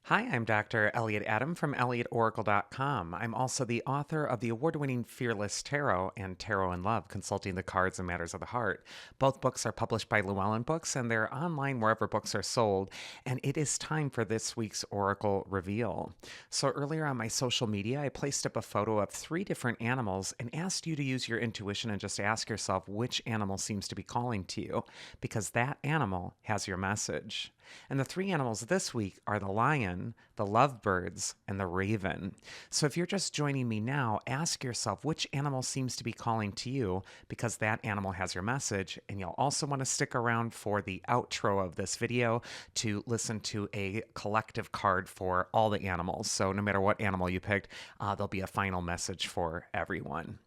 Hi, I'm Dr. Elliot Adam from ElliotOracle.com. I'm also the author of the award winning Fearless Tarot and Tarot in Love, Consulting the Cards and Matters of the Heart. Both books are published by Llewellyn Books and they're online wherever books are sold. And it is time for this week's Oracle Reveal. So earlier on my social media, I placed up a photo of three different animals and asked you to use your intuition and just ask yourself which animal seems to be calling to you, because that animal has your message. And the three animals this week are the lion, the lovebirds, and the raven. So if you're just joining me now, ask yourself which animal seems to be calling to you, because that animal has your message. And you'll also want to stick around for the outro of this video to listen to a collective card for all the animals. So no matter what animal you picked, there'll be a final message for everyone.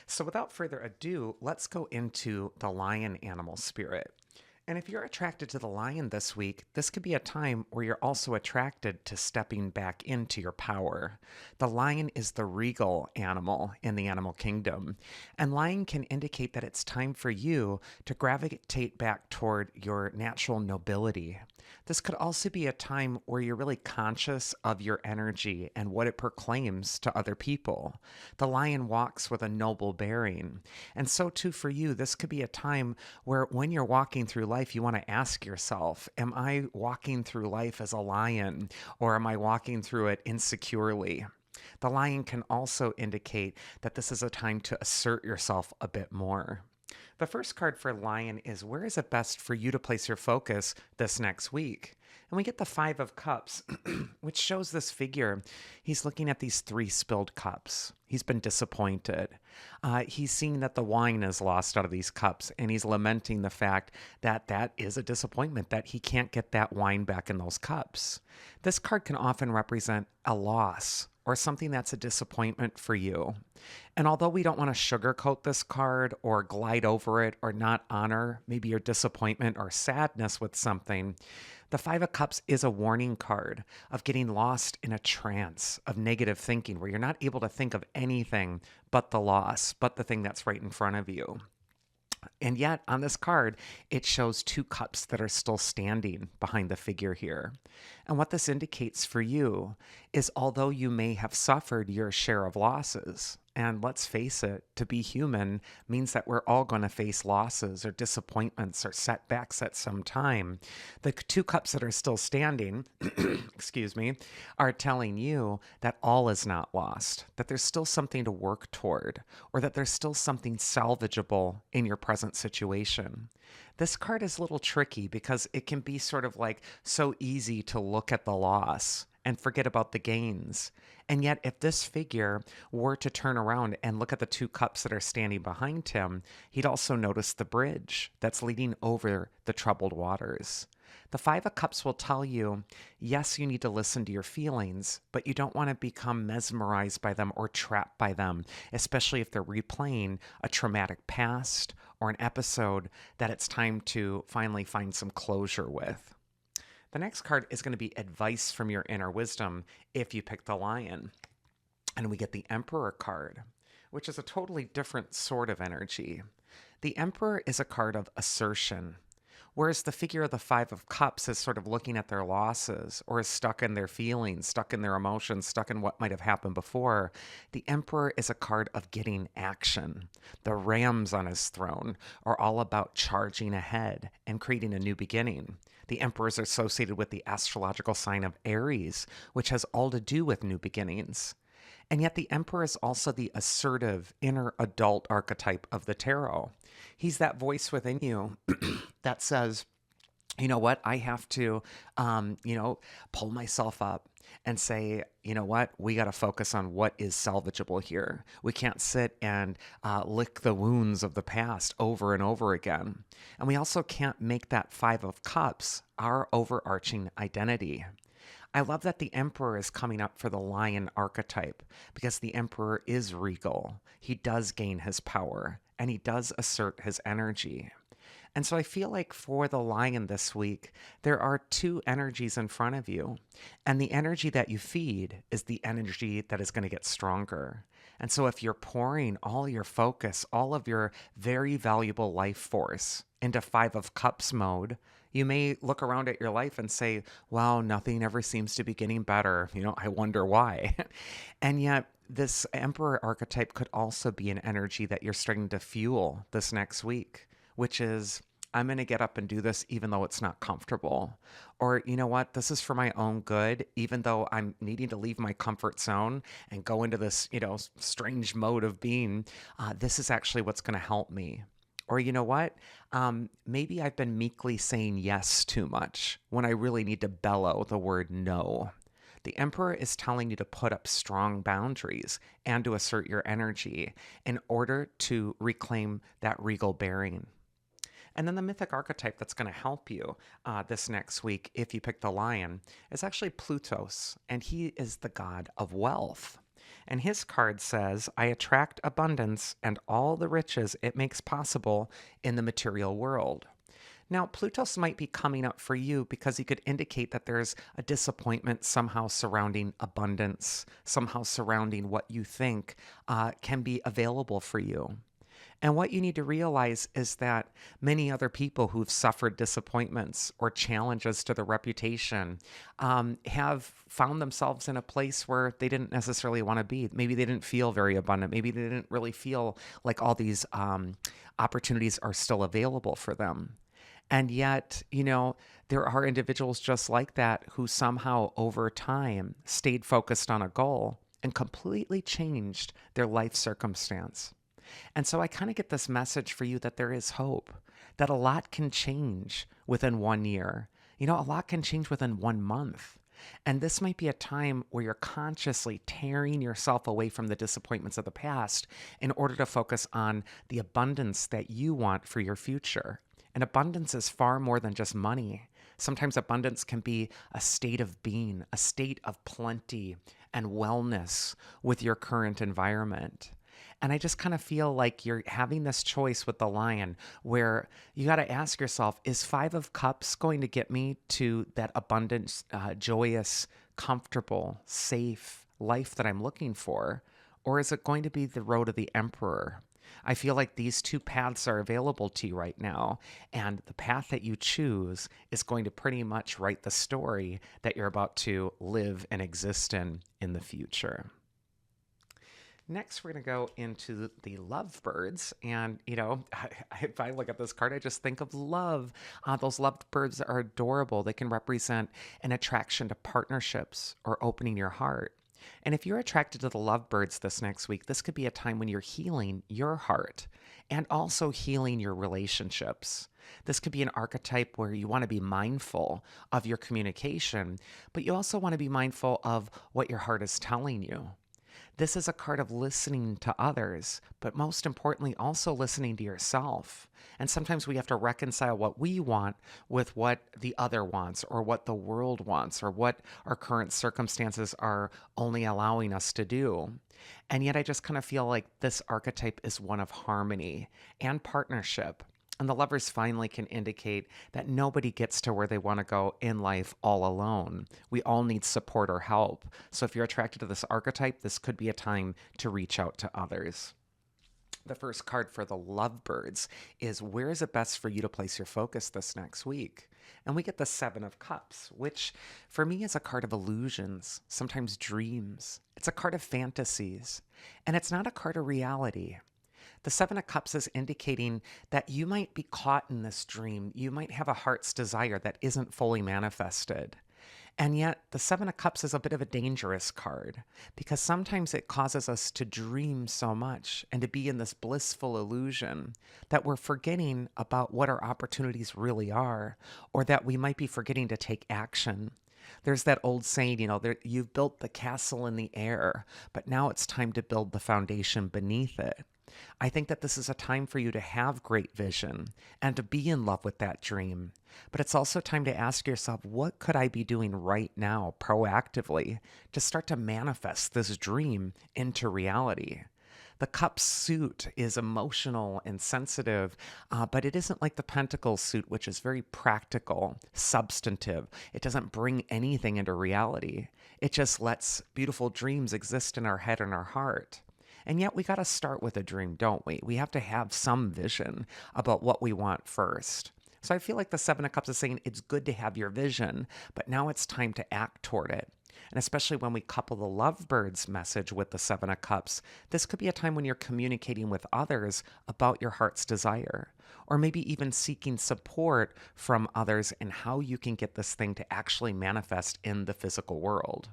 So without further ado, let's go into the lion animal spirit. And if you're attracted to the lion this week, this could be a time where you're also attracted to stepping back into your power. The lion is the regal animal in the animal kingdom, and lion can indicate that it's time for you to gravitate back toward your natural nobility. This could also be a time where you're really conscious of your energy and what it proclaims to other people. The lion walks with a noble bearing. And so too for you, this could be a time where when you're walking through life, you want to ask yourself, am I walking through life as a lion, or am I walking through it insecurely? The lion can also indicate that this is a time to assert yourself a bit more. The first card for lion is, where is it best for you to place your focus this next week? And we get the Five of Cups, which shows this figure. He's looking at these three spilled cups. He's been disappointed. He's seeing that the wine is lost out of these cups, and he's lamenting the fact that that is a disappointment, that he can't get that wine back in those cups. This card can often represent a loss or something that's a disappointment for you. And although we don't want to sugarcoat this card or glide over it or not honor maybe your disappointment or sadness with something, the Five of Cups is a warning card of getting lost in a trance of negative thinking where you're not able to think of anything but the loss, but the thing that's right in front of you. And yet, on this card, it shows two cups that are still standing behind the figure here. And what this indicates for you is, although you may have suffered your share of losses, and let's face it, to be human means that we're all going to face losses or disappointments or setbacks at some time. The two cups that are still standing, excuse me, are telling you that all is not lost, that there's still something to work toward, or that there's still something salvageable in your present situation. This card is a little tricky because it can be sort of like so easy to look at the loss and forget about the gains. And yet, if this figure were to turn around and look at the two cups that are standing behind him, he'd also notice the bridge that's leading over the troubled waters. The Five of Cups will tell you, yes, you need to listen to your feelings, but you don't want to become mesmerized by them or trapped by them, especially if they're replaying a traumatic past or an episode that it's time to finally find some closure with. The next card is going to be advice from your inner wisdom if you pick the lion. And we get the Emperor card, which is a totally different sort of energy. The Emperor is a card of assertion, whereas the figure of the Five of Cups is sort of looking at their losses or is stuck in their feelings, stuck in their emotions, stuck in what might have happened before. The Emperor is a card of getting action. The rams on his throne are all about charging ahead and creating a new beginning. The Emperor is associated with the astrological sign of Aries, which has all to do with new beginnings. And yet the Emperor is also the assertive inner adult archetype of the tarot. He's that voice within you that says, you know what, I have to, pull myself up and say, you know what, we got to focus on what is salvageable here. We can't sit and lick the wounds of the past over and over again. And we also can't make that Five of Cups our overarching identity. I love that the Emperor is coming up for the lion archetype because the Emperor is regal. He does gain his power and he does assert his energy. And so I feel like for the lion this week, there are two energies in front of you. And the energy that you feed is the energy that is going to get stronger. And so if you're pouring all your focus, all of your very valuable life force into Five of Cups mode, you may look around at your life and say, wow, nothing ever seems to be getting better. I wonder why. And yet, this Emperor archetype could also be an energy that you're starting to fuel this next week, which is, I'm going to get up and do this even though it's not comfortable. Or, you know what? This is for my own good, even though I'm needing to leave my comfort zone and go into this, strange mode of being. This is actually what's going to help me. Or, you know what? Maybe I've been meekly saying yes too much when I really need to bellow the word no. The Emperor is telling you to put up strong boundaries and to assert your energy in order to reclaim that regal bearing. And then the mythic archetype that's going to help you this next week, if you pick the lion, is actually Plutos, and he is the god of wealth. And his card says, I attract abundance and all the riches it makes possible in the material world. Now, Plutos might be coming up for you because he could indicate that there's a disappointment somehow surrounding abundance, somehow surrounding what you think can be available for you. And what you need to realize is that many other people who've suffered disappointments or challenges to their reputation have found themselves in a place where they didn't necessarily want to be. Maybe they didn't feel very abundant. Maybe they didn't really feel like all these opportunities are still available for them. And yet, there are individuals just like that who somehow over time stayed focused on a goal and completely changed their life circumstance. And so I kind of get this message for you that there is hope, that a lot can change within 1 year. A lot can change within 1 month. And this might be a time where you're consciously tearing yourself away from the disappointments of the past in order to focus on the abundance that you want for your future. And abundance is far more than just money. Sometimes abundance can be a state of being, a state of plenty and wellness with your current environment. And I just kind of feel like you're having this choice with the lion where you got to ask yourself, is Five of Cups going to get me to that abundant, joyous, comfortable, safe life that I'm looking for? Or is it going to be the road of the Emperor? I feel like these two paths are available to you right now, and the path that you choose is going to pretty much write the story that you're about to live and exist in the future. Next, we're going to go into the Lovebirds. And, if I look at this card, I just think of love. Those lovebirds are adorable. They can represent an attraction to partnerships or opening your heart. And if you're attracted to the lovebirds this next week, this could be a time when you're healing your heart and also healing your relationships. This could be an archetype where you want to be mindful of your communication, but you also want to be mindful of what your heart is telling you. This is a card of listening to others, but most importantly, also listening to yourself. And sometimes we have to reconcile what we want with what the other wants, or what the world wants, or what our current circumstances are only allowing us to do. And yet I just kind of feel like this archetype is one of harmony and partnership. And the lovers finally can indicate that nobody gets to where they want to go in life all alone. We all need support or help. So if you're attracted to this archetype, this could be a time to reach out to others. The first card for the Lovebirds is, where is it best for you to place your focus this next week? And we get the Seven of Cups, which for me is a card of illusions, sometimes dreams. It's a card of fantasies, and it's not a card of reality. The Seven of Cups is indicating that you might be caught in this dream. You might have a heart's desire that isn't fully manifested. And yet, the Seven of Cups is a bit of a dangerous card because sometimes it causes us to dream so much and to be in this blissful illusion that we're forgetting about what our opportunities really are, or that we might be forgetting to take action. There's that old saying, you've built the castle in the air, but now it's time to build the foundation beneath it. I think that this is a time for you to have great vision and to be in love with that dream. But it's also time to ask yourself, what could I be doing right now proactively to start to manifest this dream into reality? The Cups suit is emotional and sensitive, but it isn't like the Pentacles suit, which is very practical, substantive. It doesn't bring anything into reality. It just lets beautiful dreams exist in our head and our heart. And yet we got to start with a dream, don't we? We have to have some vision about what we want first. So I feel like the Seven of Cups is saying it's good to have your vision, but now it's time to act toward it. And especially when we couple the Lovebirds message with the Seven of Cups, this could be a time when you're communicating with others about your heart's desire, or maybe even seeking support from others in how you can get this thing to actually manifest in the physical world.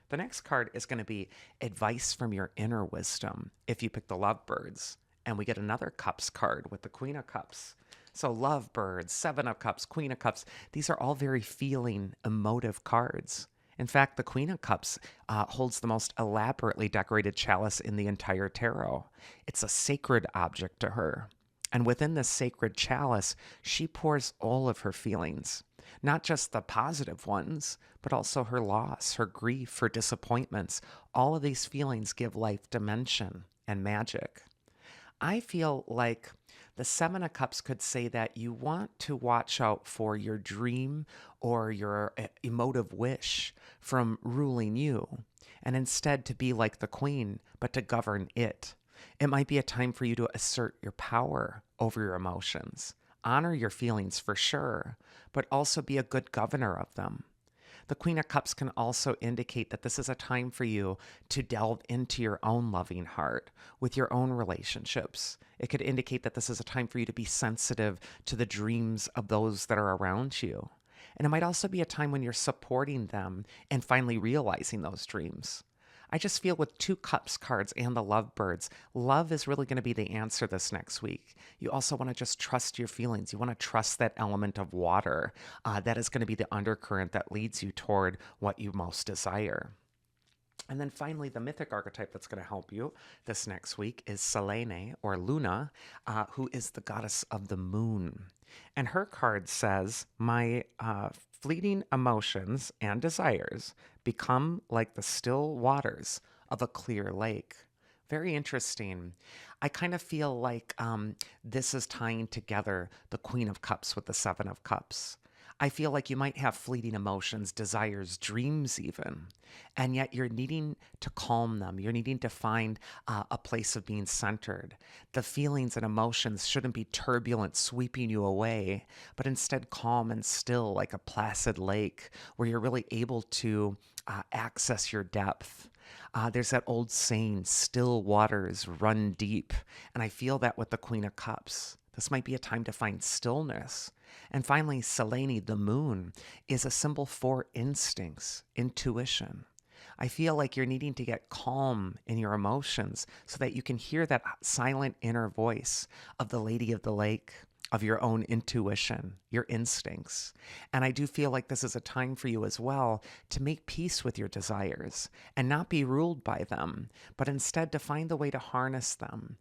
The next card is going to be advice from your inner wisdom if you pick the Lovebirds. And we get another Cups card with the Queen of Cups. So Lovebirds, Seven of Cups, Queen of Cups, these are all very feeling, emotive cards. In fact, the Queen of Cups holds the most elaborately decorated chalice in the entire tarot. It's a sacred object to her. And within this sacred chalice, she pours all of her feelings, not just the positive ones, but also her loss, her grief, her disappointments. All of these feelings give life dimension and magic. I feel like the Seven of Cups could say that you want to watch out for your dream or your emotive wish from ruling you, and instead to be like the Queen, but to govern it. It might be a time for you to assert your power over your emotions, honor your feelings for sure, but also be a good governor of them. The Queen of Cups can also indicate that this is a time for you to delve into your own loving heart with your own relationships. It could indicate that this is a time for you to be sensitive to the dreams of those that are around you. And it might also be a time when you're supporting them and finally realizing those dreams. I just feel with two Cups cards and the Lovebirds, love is really going to be the answer this next week. You also want to just trust your feelings. You want to trust that element of water that is going to be the undercurrent that leads you toward what you most desire. And then finally, the mythic archetype that's going to help you this next week is Selene, or Luna, who is the goddess of the moon. And her card says, my fleeting emotions and desires become like the still waters of a clear lake. Very interesting. I kind of feel like this is tying together the Queen of Cups with the Seven of Cups. I feel like you might have fleeting emotions, desires, dreams even, and yet you're needing to calm them. You're needing to find a place of being centered. The feelings and emotions shouldn't be turbulent, sweeping you away, but instead calm and still like a placid lake where you're really able to access your depth. There's that old saying, still waters run deep, and I feel that with the Queen of Cups. This might be a time to find stillness. And finally, Selene, the moon, is a symbol for instincts, intuition. I feel like you're needing to get calm in your emotions so that you can hear that silent inner voice of the Lady of the Lake, of your own intuition, your instincts. And I do feel like this is a time for you as well to make peace with your desires and not be ruled by them, but instead to find the way to harness them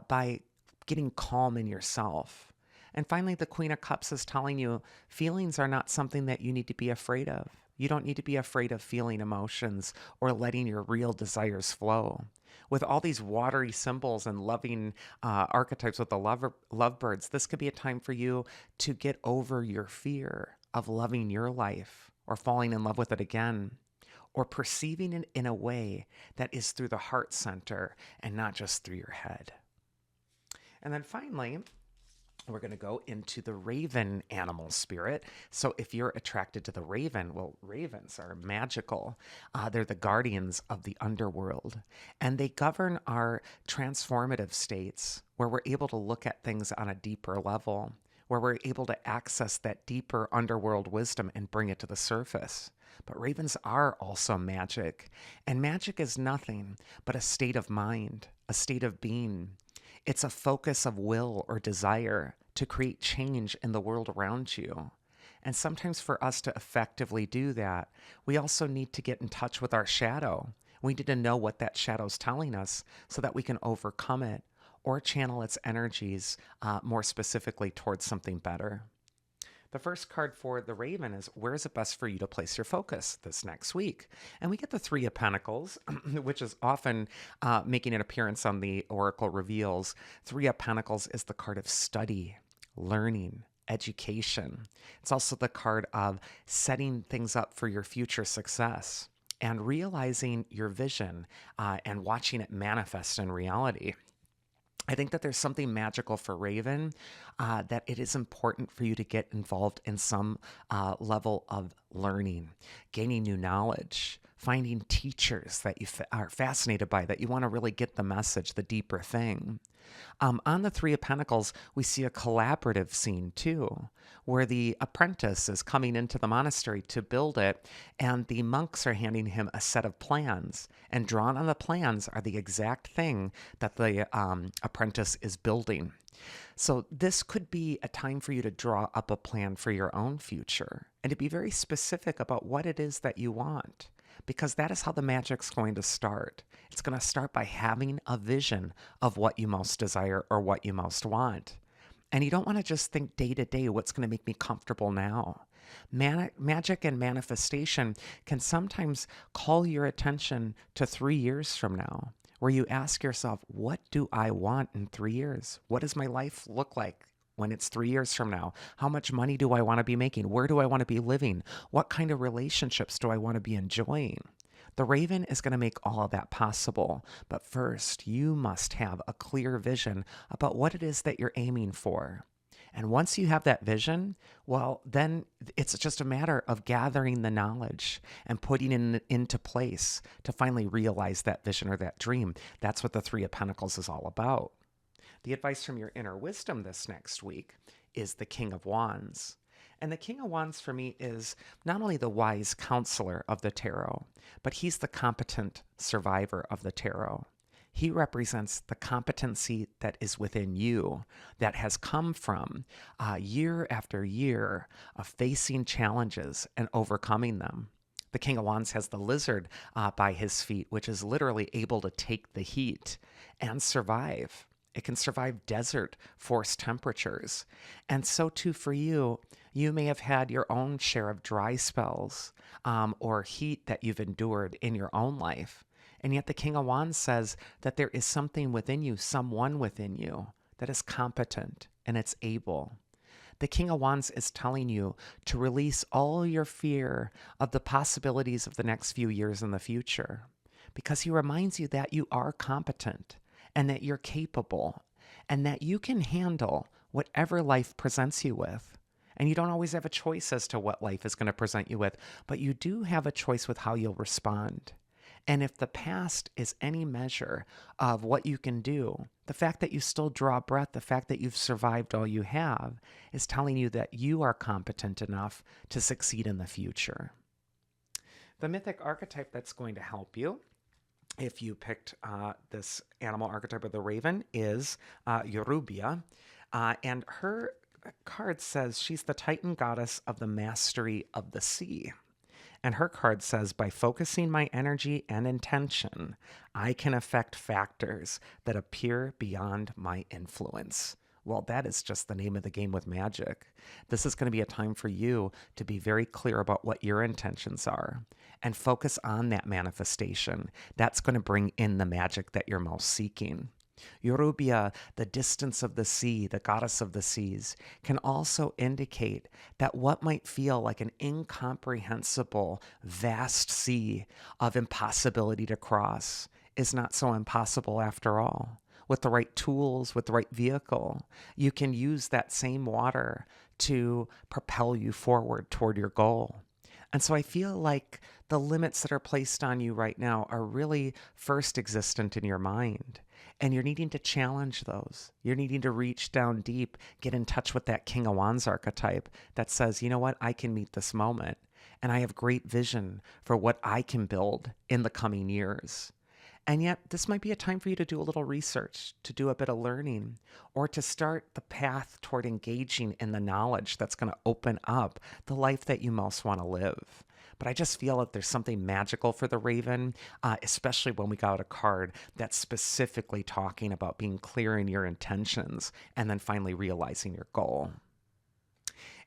by getting calm in yourself. And finally, the Queen of Cups is telling you feelings are not something that you need to be afraid of. You don't need to be afraid of feeling emotions or letting your real desires flow. With all these watery symbols and loving archetypes with the lovebirds, this could be a time for you to get over your fear of loving your life or falling in love with it again, or perceiving it in a way that is through the heart center and not just through your head. And then finally, we're going to go into the raven animal spirit. So if you're attracted to the raven, well, ravens are magical. They're the guardians of the underworld, and they govern our transformative states where we're able to look at things on a deeper level, where we're able to access that deeper underworld wisdom and bring it to the surface. But ravens are also magic, and magic is nothing but a state of mind, a state of being. It's a focus of will or desire to create change in the world around you. And sometimes for us to effectively do that, we also need to get in touch with our shadow. We need to know what that shadow's telling us so that we can overcome it or channel its energies more specifically towards something better. The first card for the Raven is, where is it best for you to place your focus this next week? And we get the Three of Pentacles, which is often making an appearance on the Oracle Reveals. Three of Pentacles is the card of study, learning, education. It's also the card of setting things up for your future success. and realizing your vision and watching it manifest in reality. I think that there's something magical for Raven, that it is important for you to get involved in some level of learning, gaining new knowledge, finding teachers that you are fascinated by, that you want to really get the message, the deeper thing. On the Three of Pentacles, we see a collaborative scene too, where the apprentice is coming into the monastery to build it, and the monks are handing him a set of plans. And drawn on the plans are the exact thing that the apprentice is building. So, this could be a time for you to draw up a plan for your own future and to be very specific about what it is that you want, because that is how the magic's going to start. It's going to start by having a vision of what you most desire or what you most want. And you don't want to just think day to day, what's going to make me comfortable now. Magic and manifestation can sometimes call your attention to 3 years from now, where you ask yourself, what do I want in 3 years? What does my life look like when it's 3 years from now? How much money do I want to be making? Where do I want to be living? What kind of relationships do I want to be enjoying? The Raven is going to make all of that possible. But first, you must have a clear vision about what it is that you're aiming for. And once you have that vision, well, then it's just a matter of gathering the knowledge and putting it into place to finally realize that vision or that dream. That's what the Three of Pentacles is all about. The advice from your inner wisdom this next week is the King of Wands. And the King of Wands for me is not only the wise counselor of the tarot, but he's the competent survivor of the tarot. He represents the competency that is within you, that has come from year after year of facing challenges and overcoming them. The King of Wands has the lizard by his feet, which is literally able to take the heat and survive. It can survive desert forced temperatures. And so too for you, you may have had your own share of dry spells or heat that you've endured in your own life. And yet the King of Wands says that there is something within you, someone within you, that is competent and it's able. The King of Wands is telling you to release all your fear of the possibilities of the next few years in the future, because he reminds you that you are competent and that you're capable and that you can handle whatever life presents you with. And you don't always have a choice as to what life is going to present you with, but you do have a choice with how you'll respond. And if the past is any measure of what you can do, the fact that you still draw breath, the fact that you've survived all you have, is telling you that you are competent enough to succeed in the future. The mythic archetype that's going to help you, if you picked this animal archetype of the raven, is Eurubia. And her card says she's the Titan goddess of the mastery of the sea. And her card says, by focusing my energy and intention, I can affect factors that appear beyond my influence. Well, that is just the name of the game with magic. This is going to be a time for you to be very clear about what your intentions are and focus on that manifestation. That's going to bring in the magic that you're most seeking. Eurubia, the distance of the sea, the goddess of the seas, can also indicate that what might feel like an incomprehensible, vast sea of impossibility to cross is not so impossible after all. With the right tools, with the right vehicle, you can use that same water to propel you forward toward your goal. And so I feel like the limits that are placed on you right now are really first existent in your mind. And you're needing to challenge those. You're needing to reach down deep, get in touch with that King of Wands archetype that says, you know what, I can meet this moment. And I have great vision for what I can build in the coming years. And yet, this might be a time for you to do a little research, to do a bit of learning, or to start the path toward engaging in the knowledge that's going to open up the life that you most want to live. But I just feel that there's something magical for the Raven, especially when we got a card that's specifically talking about being clear in your intentions and then finally realizing your goal.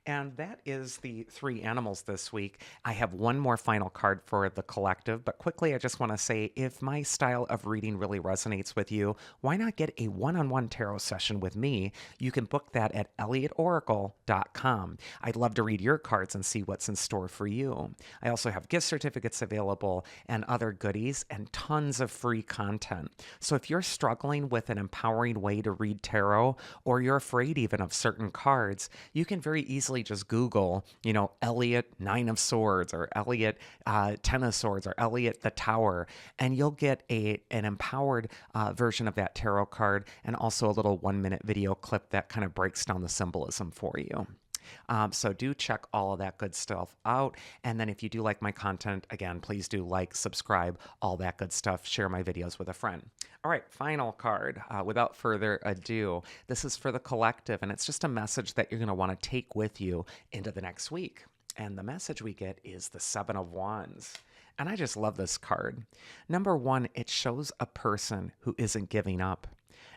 And that is the three animals this week. I have one more final card for the collective, but quickly, I just want to say if my style of reading really resonates with you, why not get a one on one tarot session with me? You can book that at elliotoracle.com. I'd love to read your cards and see what's in store for you. I also have gift certificates available and other goodies and tons of free content. So if you're struggling with an empowering way to read tarot, or you're afraid even of certain cards, you can very easily just Google, Elliot Nine of Swords or Elliot Ten of Swords or Elliot the Tower, and you'll get an empowered version of that tarot card and also a little 1 minute video clip that kind of breaks down the symbolism for you. So do check all of that good stuff out. And then if you do like my content, again, please do like, subscribe, all that good stuff. Share my videos with a friend. All right, final card. Without further ado, this is for the collective, and it's just a message that you're going to want to take with you into the next week. And the message we get is the Seven of Wands. And I just love this card. Number one, it shows a person who isn't giving up.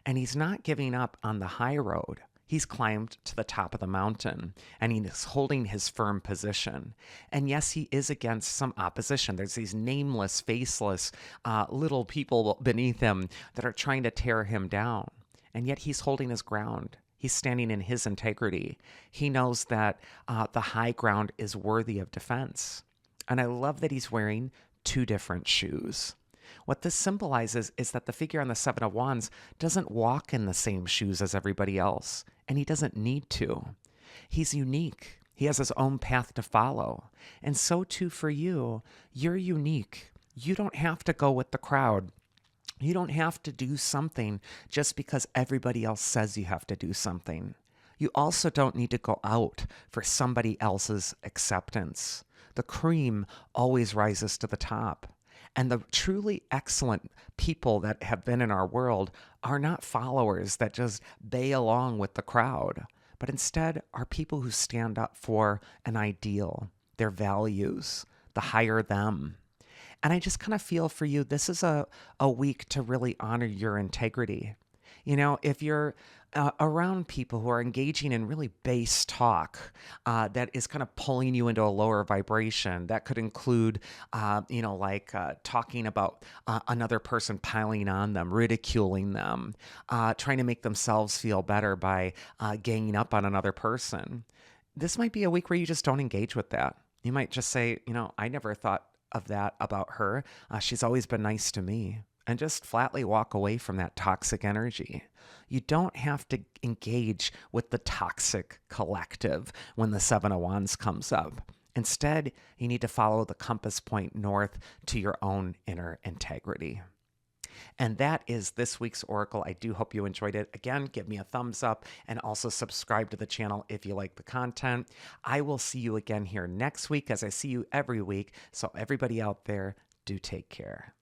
And he's not giving up on the high road. He's climbed to the top of the mountain and he's holding his firm position. And yes, he is against some opposition. There's these nameless, faceless little people beneath him that are trying to tear him down. And yet he's holding his ground. He's standing in his integrity. He knows that the high ground is worthy of defense. And I love that he's wearing two different shoes. What this symbolizes is that the figure on the Seven of Wands doesn't walk in the same shoes as everybody else, and he doesn't need to. He's unique. He has his own path to follow. And so too for you, you're unique. You don't have to go with the crowd. You don't have to do something just because everybody else says you have to do something. You also don't need to go out for somebody else's acceptance. The cream always rises to the top. And the truly excellent people that have been in our world are not followers that just bay along with the crowd, but instead are people who stand up for an ideal, their values, the higher them. And I just kind of feel for you, this is a week to really honor your integrity. If you're around people who are engaging in really base talk that is kind of pulling you into a lower vibration, that could include, talking about another person, piling on them, ridiculing them, trying to make themselves feel better by ganging up on another person. This might be a week where you just don't engage with that. You might just say, I never thought of that about her. She's always been nice to me. And just flatly walk away from that toxic energy. You don't have to engage with the toxic collective when the Seven of Wands comes up. Instead, you need to follow the compass point north to your own inner integrity. And that is this week's Oracle. I do hope you enjoyed it. Again, give me a thumbs up and also subscribe to the channel if you like the content. I will see you again here next week as I see you every week. So everybody out there, do take care.